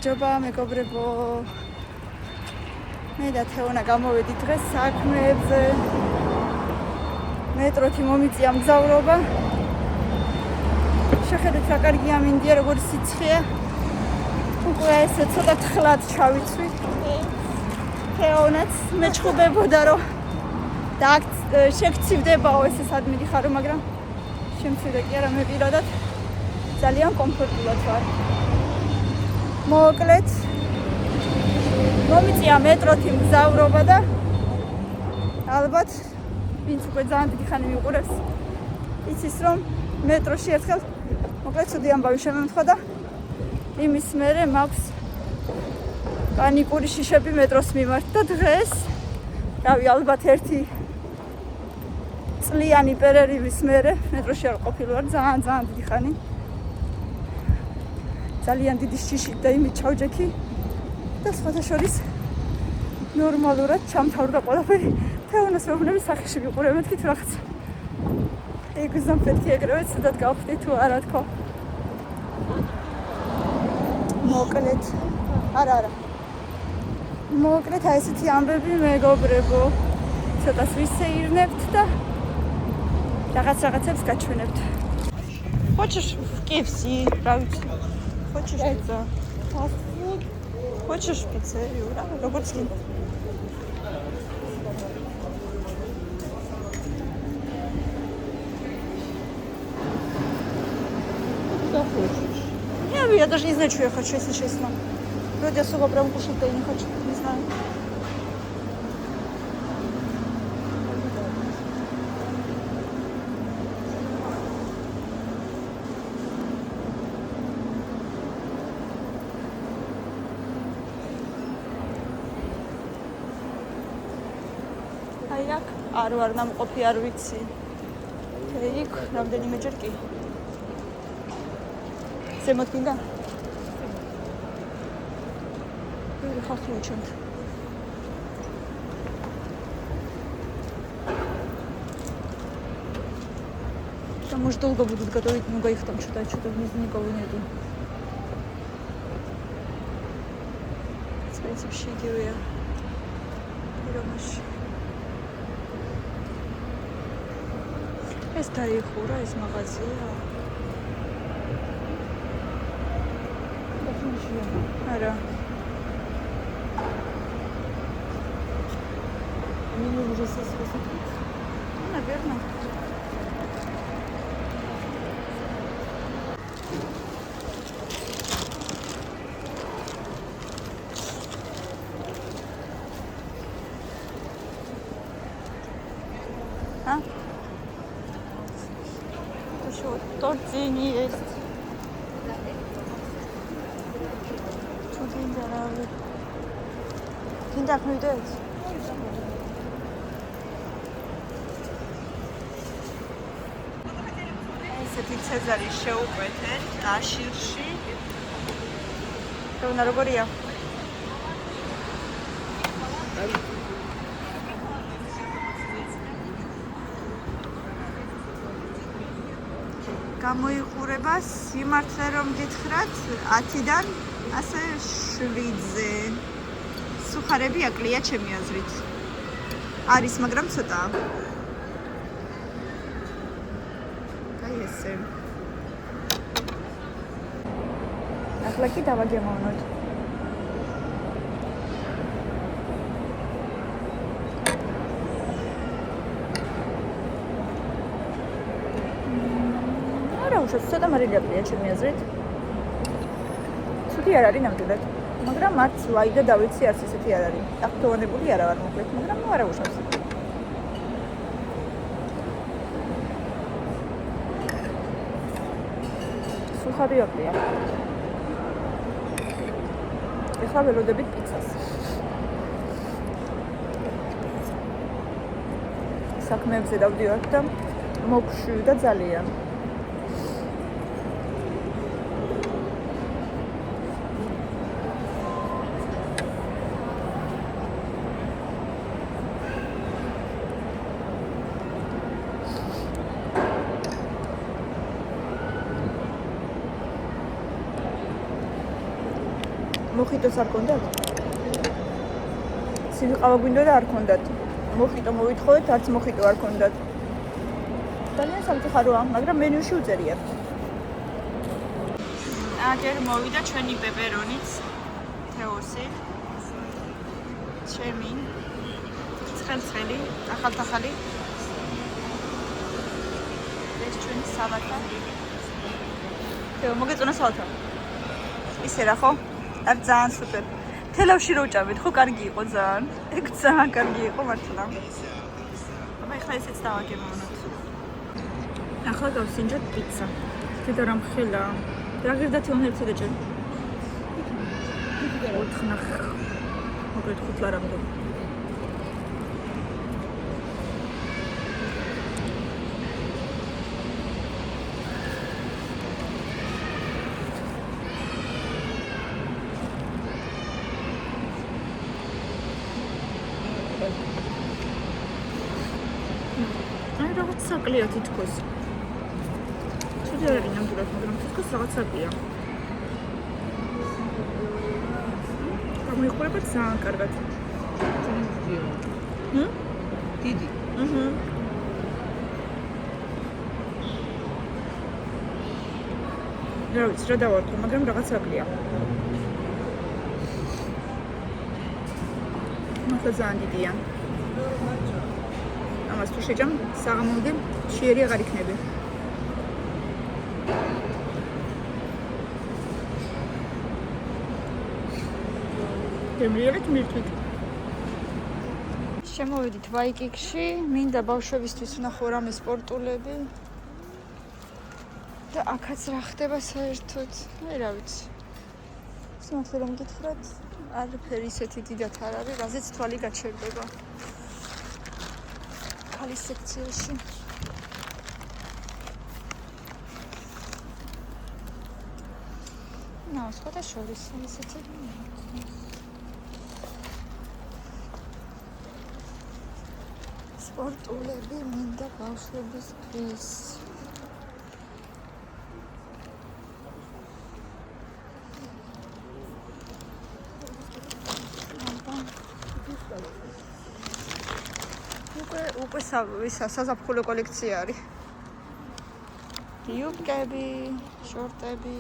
გამარჯობა მეგობრებო. მე და თეონა გამოვედით დღეს საქმეებზე. მეტროთი მომიწია მგზავრობა. შეხედეთ რა კარგია მინდია, როგორი სიცხეა. უკვე ესე ცოტა თხლად ჩავიცვი. თეონაც მეჩხუბებოდა რომ და შეგცივდებაო ესე სადმე დიხარო, მაგრამ შემცირდა კი არა, მე პირადად ძალიან კომფორტულად ვარ. მოკლედ მომიწია მეტროთი მგზავრობა და ალბათ ვინც უკვე ძალიან დიდი ხანი მიყურებს იცის რომ მეტროში ერთხელ მოკლედ ცუდი ამბავი შემემთხვა და იმის მერე მაქვს პანიკური შიშები მეტროს მიმართ და დღეს რავი ალბათ ერთი წლიანი პერერივის მერე მეტროში არ ყოფილი ვარ ძალიან დიდი ხანი ძალიან დიდი შიშით და იმით ჩავჯექი და სხვათა შორის ნორმალურად ჩამთავრდა ყველაფერი. თეონას მეუბნები სახეში ვიყურე, მეთქით რაღაც ეგზამ პეთქი ეგრევე ცუდად გავხდი თუ არა თქო. მოკლედ არა მოკლედ აი ესეთი ამბები მეგობრებო. ცოტას ვისეირნებთ და რაღაცებს გაჩვენებთ. Хочешь в KFC? Правильно. Хочешь пицца? Хочешь пиццерию? Როგორც კი. Что хочешь? Я даже не знаю, что я хочу, если честно. Вроде особо прям кушать-то и не хочу, не знаю. Як არ ვარ ნამყოფი არ ვიცი. იქ რამდენიმეჯერ კი. ზემოთ გინდა? ხალხი უჩვენთ. Там может долго будут готовить, много их там что-то внизу никого нету. Смотрите, вообще героя. Берёмешь. ეს დაიხურა ეს მაღაზია. არა. Мне уже сосвосить. Наверное. А? Тортини есть. Чудо интересно. Киндак не идет. ესეთი ცეზარი შეუყვეთენ აშილში. თეონა როგორია? გამოიყურება სიმართლე რომ გითხრათ 10-დან ასე 7-ზე. სუხარები აკლია ჩემი აზრით. არის, მაგრამ ცოტაა. აი ესე. ახლა კი დავაგემოვნოთ. ცოტა მარილი აკლია ჩემი აზრით. ცუდი არ არის ნამდვილად. მაგრამ არც ვაი და დავიცი არც ესეთი არ არის. აქტუალებული არა ვარ მოკლედ, მაგრამ ნუ არა უშავს. სუხარი აკლია. ეხლა ველოდებით პიცას. საქმეებზე დავდივართ და მოგშვი და ძალიან. მოხიტოს არ გქონდათ? სივიყავა გვინდოდა არ გქონდათ. მოხიტო მოვითხოვეთ, არც მოხიტო არ გქონდათ. ძალიან სამწუხაროა, მაგრამ მენიუში უწერიათ. აგერ მოვიდა ჩვენი პეპერონიც, თეოსი. ჩემი ცხელი, ახალ-ახალი. ეს ჩვენი სალატა. თეო, მოგეწონა სალატა? ისე რა ხო? არ ძალიან სუპერ. თელავში რო ვჭამეთ, ხო კარგი იყო ძალიან. ეგ ძალიან კარგი იყო მართლა. აბა ეხლა ესეც დავაგებოვნოთ. ახლა გავსინჯოთ პიცა. კიდე რამ ხელა. რა გირდათ იონ ერთი დაჭერ. 4 ნახ. მოკლედ 5 ლარამდე. აი რაღაც საკლია თითქოს. ცუდი არ არის ნამდვილად, მაგრამ თითქოს რაღაც საკლია. გამოიყურება ძალიან კარგად. დიდი. რა ვიცი, რა დავარქო, მაგრამ რაღაც საკლია. მართლა ძალიან დიდია. ამას თუ შეჭამ, საღამომდე შეერი აღარ იქნები. გემრიელით მირთვით. შემოვედით ვაიკიკში, მინდა ბავშვებისთვის ვნახო რამე სპორტულები. და აქაც რა ხდება საერთოდ? აი რა ვიცი. სიმართლე რომ გითხრათ, არაფერი ისეთი დიდად არ არის, რაზეც თვალი გაჩერდება. ქალის სექციაში. სხვადასხვა ისეთი. სპორტულები მინდა ბავშვებისთვის. უკვე საზაფხულო კოლექცია არის. იუბკები, შორტები.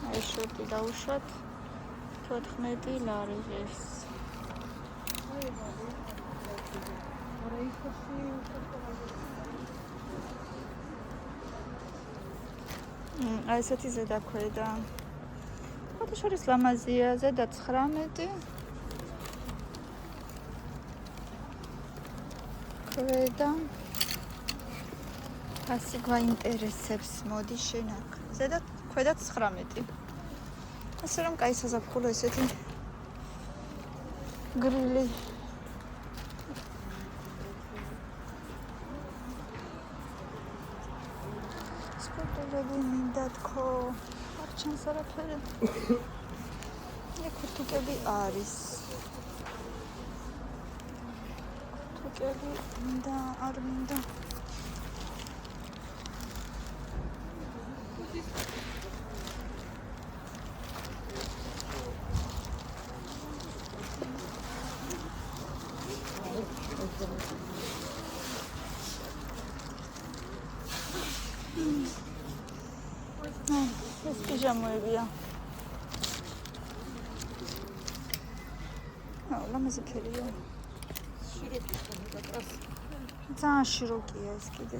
აი შორტი დავუშვათ 14 ლარი ეს. აი ესეთი ზედაქვედა. ფოტოშორის ლამაზია, ზედა 19. ქვედა ასე გვაინტერესებს, მოდი შენ აქ. ზედა ქვედა 19. ასე რომ კაი საზაფხულო ესეთი გრილი. სპორტულები მინდა თქო. არ ჩანს არაფერი. ქურთუკები არის. ქურთუკები მინდა, არ მინდა. ეს პიჟამოებია. ლამაზი ფერია. ძალიან შიროკია ეს კიდე.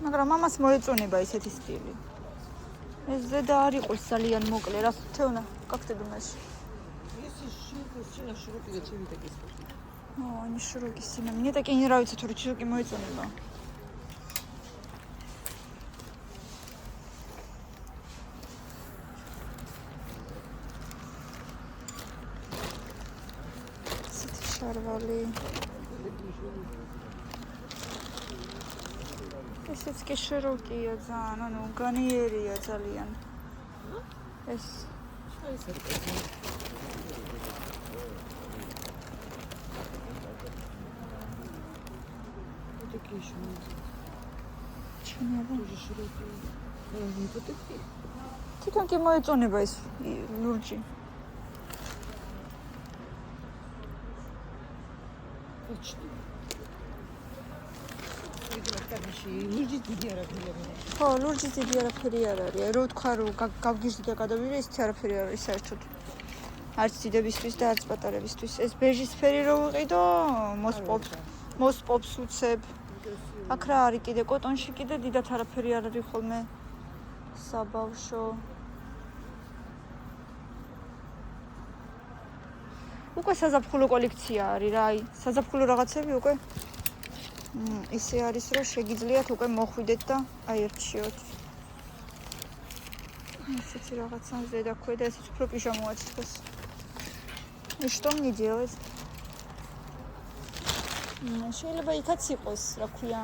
მაგრამ მამას მოეწონება ესეთი სტილი. ეს ზედა არ იყოს ძალიან მოკლე, რა თქმა как ты думаешь? Сильно широкий, зачем такие спорты? Они широкие сильно. Мне такие не нравятся, которые широкие моецоნება. შარვალი. ესეც კი შიროკია ძალიან, ანუ განიერია ძალიან. ეს მშვენიერი. ნიტოტები. თვითონ კი მოეწონება ეს ლურჯი. ლურჯი დიდი არაფერი. ხო, ლურჯი დიდი არაფერი არ არის. რო თქვა რომ გავგიჟდი და გადავიდე, ისეთი არაფერი არ არის საერთოდ. არც დიდებისთვის და არც პატარებისთვის. ეს ბეჟისფერი რო ვიყიდო, მოსპობს უცებ. აქ რა არის კიდე კოტონში კიდე დიდად არაფერი არ არის ხოლმე. საბავშვო. უკვე საზაფხულო კოლექცია არის რა, აი, საზაფხულო რაღაცები უკვე. ისე არის რომ შეგიძლიათ უკვე მოხვიდეთ და აერჩიოთ. ესეთი რაღაცა ზედა ქვედა ესეც უფრო პიჟამოა თქოს. ეს что мне делать? შეიძლება იქაც იყოს, რა ქვია.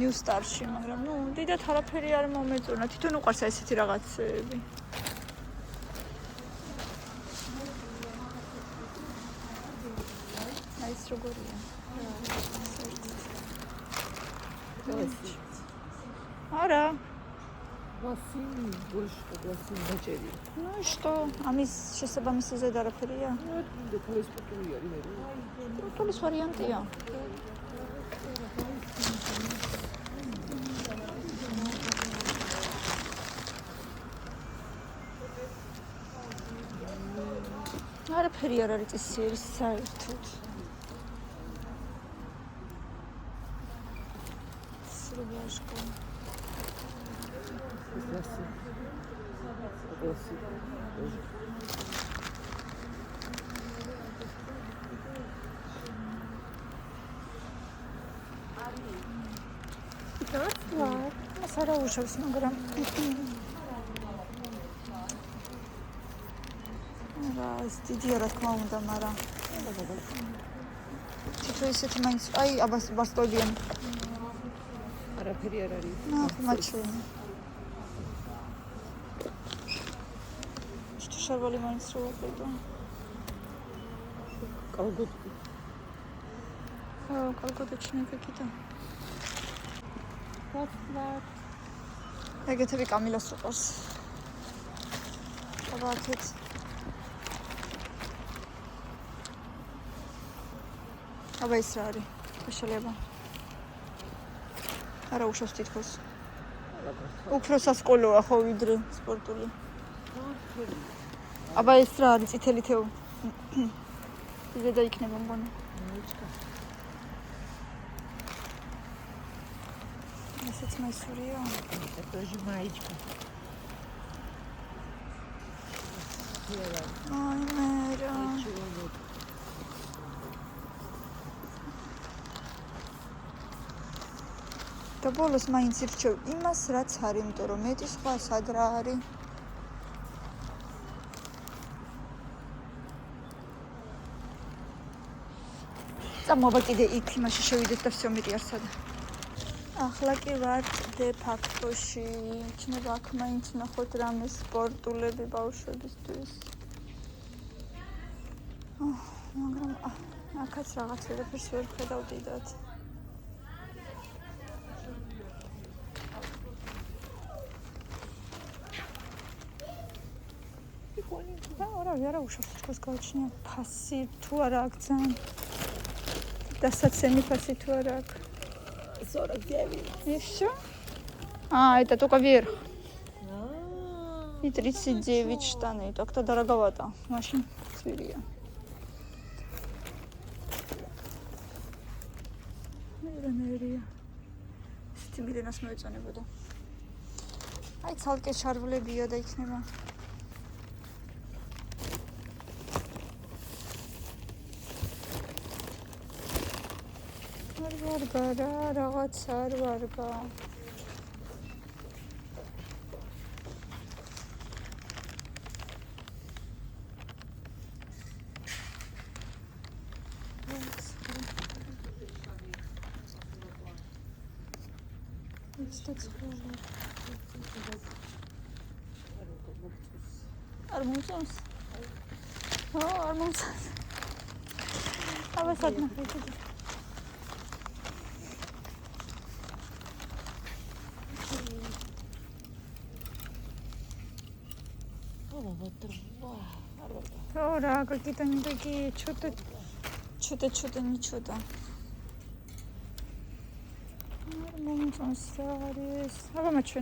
New Star-ში, მაგრამ ნუ დიდად არაფერი არ მომეწონა. თვითონ უყვარს ესეთი რაღაცები. აი ეს როგორია? არა. Василий, больше Василий дочери. Ну и что? Амის შესაბამისი ზედ არაფერია? Да колись потуя, Სპორტულის ვარიანტია. არაფერი არ არის წესიერი საერთოდ. სრობაშკო. მას არა უშავს, მაგრამ რა, ეს დიდია რა თქმა უნდა, მაგრამ თვითონ ისეთი მაინც, აი, აბას ბასტოებიან. არაფერი არ არის. მაჩვენი. Что шарвали маინც რო ვიყიდო. კალგოტი. ხო, კალგოტი მეკიდა. ეგეთები კამილას უყურს. აბა,თ აბა ის რა არის? შეიძლება. არა უშავს თითქოს. უფრო სასკოლოა ხო ვიდრე სპორტული. აბა ეს რა არის წითელი თეო? ზედა იქნება მგონი. ესეც მაისურია. тоже маечка. აი მერა. და ბოლოს მაინც ირჩევ იმას, რაც არის, იმიტომ რომ მეტი სხვა სად რა არის. წამოვა კიდე იქ იმაში შევიდეთ და всё მეტი არ სადა. ახლა კი ვარ დე ფაქტოში, იქნება აქ მაინც ნახოთ რამე სპორტულები ბავშვებისთვის. მაგრამ აქაც რაღაც ვერაფერს ვერ ხედავ დიდად. არა უშავს თქოს გააჩნია ფასი თუ არა აქ ძალიან დასაცემი фаси თუ არა აქ 49. Еще? Это только вверх. И 39 штаны. Так-то дороговато. Машин свирия. Нерия. Стимили нас მოეწონა ბოდა. აი ცალკე შარვლებია და იქნება. ვარგა რა რაღაც არ ვარგა. არ მომწონს? არ მომწონს. აბა სადნა ხეთქი. Ora, какие-то не такие, что-то ничего. Нормально, старец. А вам что?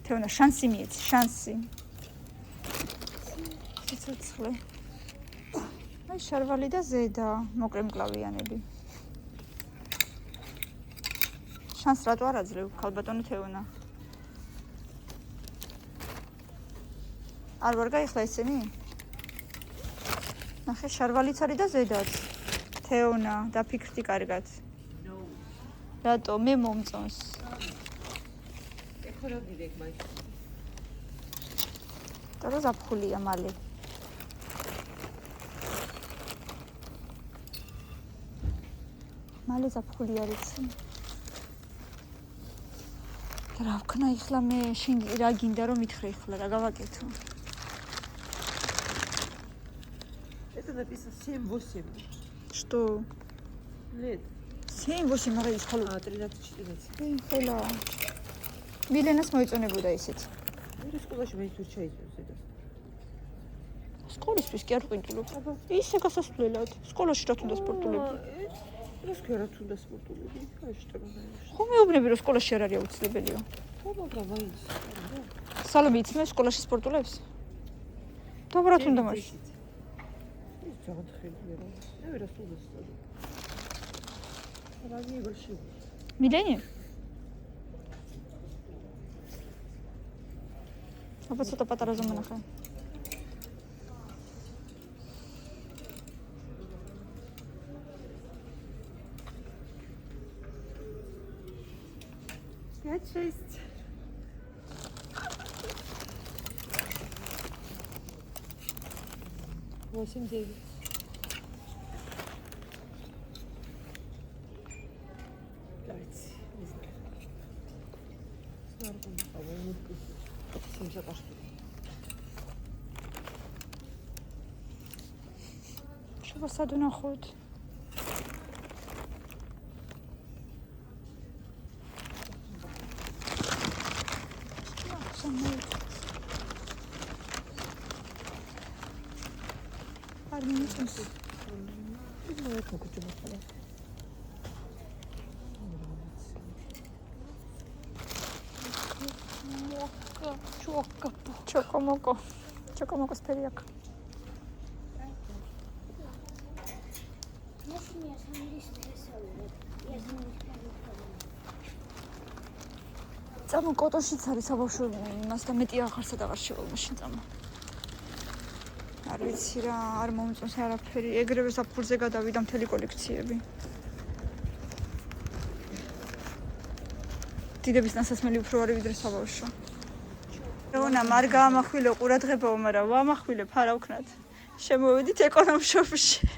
Ты у нас шансы имеете, шансы. Цицоცხლე. აი შარვალი და ზედა, მოკლემკლავიანები. შანს რატო არ აძლევ, ქალბატონი თეონა? არ ვარ გაიხლა ესენი? ნახე, შარვალიც არის და ზედაც. თეონა, დაფიქრდი კარგად. რატო მე მომწონს? ეხლა რა გიდეკ მაინც? და ზაფხულია მალე. მალე ზაფხული არის. და რა ვქნა ეხლა მე შენ რა გინდა რომ მითხრე ეხლა რა გავაკეთო? Это написано 7-8. Что? Лет. 7-8 მაგრამ ის ხოლმე 13-14. ხელა. მილენას მოიწონებოდა ისეთ. მე სკოლაში მაინც ვერ ჩაიწვევს ედას. სკოლისთვის კი არ ყიდულობ. ისე გასასვლელად. სკოლაში რა თუნდა სპორტულები? ეს კი რა თუნდა სპორტულები? აი შტაბანაში. ხო მეუბნები რომ სკოლაში არ არის აუცილებელია. ხო მაგრამ მაინც. სალომე იცმევს სკოლაში სპორტულებს? დაბა რა თუნდა მაშინ? ის ძალიან ხელია რა. მე ვერას უდასწორი. რა გიებაში? მილენი? აბა ცოტა პატარა ზომა ნახე. Я честь. Восемь, 9. Давайте, не знаю. Снарком, по-моему, 70 штук. Что саду находит? Чокомоко сперег. Цамо კოტონშიც არის საბავშვო იმასთან მეტი ახარსა და აღარ შევალ მაშინ წამა. არ ვიცი რა, არ მომწონს არაფერი. ეგრევე საფხურზე გადავიდა მთელი კოლექციები. დიდების ნასასმელი უფრო არის ვიდრე საბავშვო. რონა მარ გაამახვილე ყურადღებაო, მაგრამ ვამახვილებ არა ვქნათ. შემოვედით ეკონომშოპში.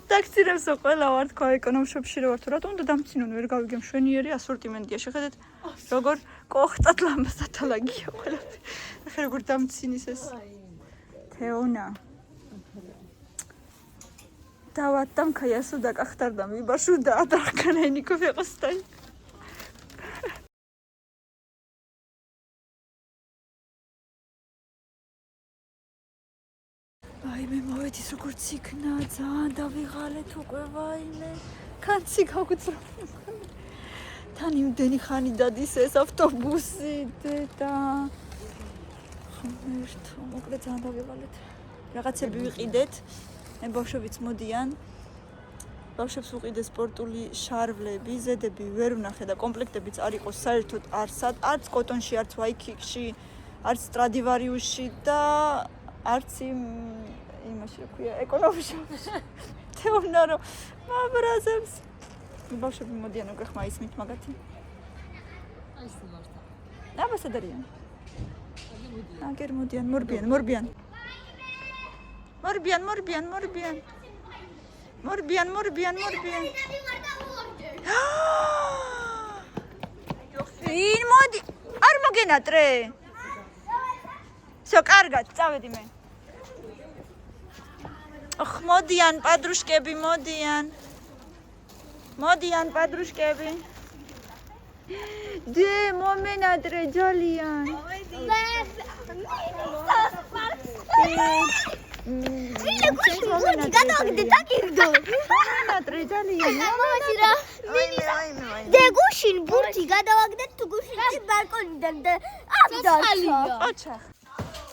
დაქცირებსო ყველა ვარ თქვა ეკონომშოპში რა ვარ თუ რატომ უნდა დამცინონ ვერ გავიგე მშვენიერი ასორტიმენტია. შეხედეთ როგორ კოხტად ლამაზათალაგია ყველაფერი. ახლა როგორ დამცინის ეს. თეონა. დავად დამქაია სუდა კახტარდა მიბაშუდა ადრახკანაინი კოფე ყოსტაი. ვაიმე მოვედის როგორც იქნა ძალიან დავიღალეთ უკვე ვაიმე კაცი გაგვწრო თან იმდენი ხანი დადის ეს ავტობუსი და ხმერთო მოკლედ ძალიან დავიღალეთ რაღაცები ვიყიდეთ მე ბავშვებიც მოდიან ბავშვებს უყიდე სპორტული შარვლები ზედები ვერ ვნახე და კომპლექტებიც არ იყო საერთოდ არც კოტონში არც ვაიქიკში არც სტრადივარიუსში და არც იმაში რა ქვია ეკონომშოპში თეონა რომ მაბრაზებს ბავშვები მოდიან უკვე ხმა ისმით მაგათი აი სიმართა აბა სადარიან აგერ მოდიან მორბიან ვინ მოდი არ მოგენატრე всё კარგად წავედი მე ოხ მოდიან პადრუშკები მოდიან პადრუშკები დე მომენადრე ძალიან. მომენადრე ძალიან. დეგუშინ ბურთი გადავაგდეთ თუ გუშინ ბალკონიდან და აჩა.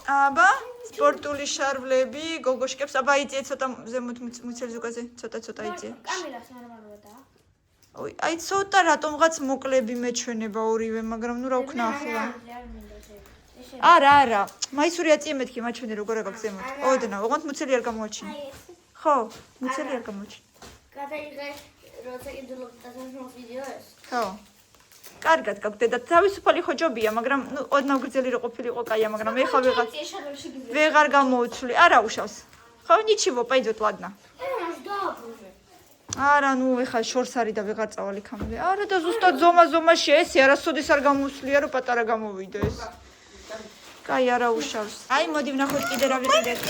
აბა სპორტული შარვლები, გოგოშკებს, აბა იწე ცოტა ზემოთ მუცელი ზუგაზე, ცოტა იწე. კამერას ნორმალურადაა. ой, აი ცოტა რატომღაც მოკლები მეჩვენება ორივე, მაგრამ ნუ რა ვქნა ახლა. არა, მაისური აწიე მეთქი მაჩვენე როგორ აქვს ზემოთ. ოდნა, ოღონდ მუცელი არ გამოაჩინე. ხო, მუცელი არ გამოაჩინე. გადაიღე როცა კიდულობდას ვიდეოს. ხო. კარგად გაგდედა, თავისუფალი ხო ჯობია, მაგრამ ნუ ოდნავ გრძელი რო ყოფილიყო კაია, მაგრამ ეხა ვეღარ გამოუცვლი. არა უშავს. ხო, ნიჩივო, пойдёт, ладно. არა, ნუ ეხა შორს არის და ვეღარ წავალ იქამდე. არა და ზუსტად ზომა-ზომაში ესე არასოდეს არ გამოსვლია, რომ პატარა გამოვიდეს. კაი, არა უშავს. აი, მოდი ვნახოთ კიდე რა ვიყიდეთ.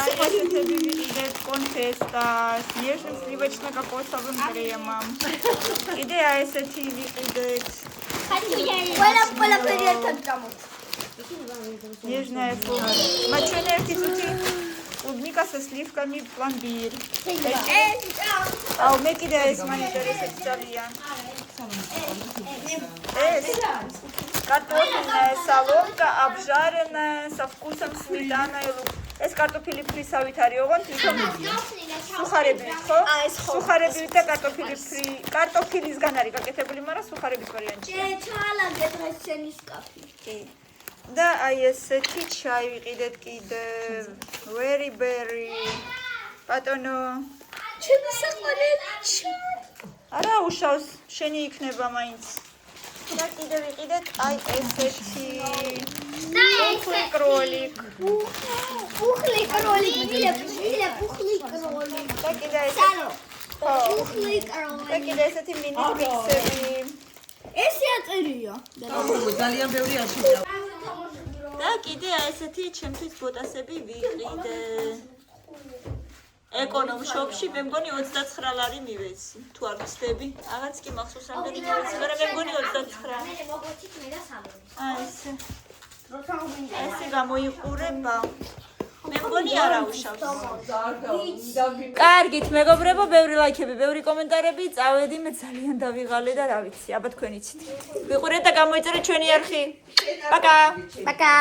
აი, ესეთები ვიყიდეთ კონფესტას. Нежно сливочно кокосовым кремом. კიდე აი ესეთი ვიყიდეთ. ყველაფერი ერთად გამოდის. Нежная форма. Моченая артистики. Клубника со сливками пломбир. А у меня კიდე ეს მაინტერესებს ძალიან. ეს картофельная соломка, обжаренная со вкусом сметана и лук. ეს картофели ფრისავით არის, ოღონდ თვითონ სუხარებით, ხო? სუხარებით და კარტოფილისგან არის გაკეთებული, მაგრამ სუხარების ვარიანტია. ჩაალაგე დღეს შენი სკაფი. კი. და აი ესეთი ჩაი ვიყიდეთ კიდე. Very berry. ბატონო. ჩემი საყვარელი ჩაი. არა უშავს, შენი იქნება მაინც. და კიდე ვიყიდეთ აი ესეთი. Пухлый кролик. Пухлый кролик. Миля, пухлый кролик. და კიდე ეს. Пухлый кролик. და კიდე ესეთი მინი ფიქსები. ესე აწერია. ძალიან ბევრი აშენდა. და კიდე აი ესეთი ჩემთვის ბოტასები ვიყიდე. ეკონომ შოპში მე მგონი 29 ლარი მივეცი. თუ არ ვცდები, აღარც კი მახსოვს რამდენი მივეცი, მაგრამ მე მგონი 29. მე მოგოჩით მე და სამი. აი ესე. ესე გამოიყურება. მე მგონი არა უშავს. კარგით, მეგობრებო, ბევრი ლაიქები, ბევრი კომენტარები, წავედი, მე ძალიან დავიღალე და რა ვიცი, აბა თქვენ იცით. ვიყურეთ და გამოიწერეთ ჩვენი არხი. პაკა. Пока.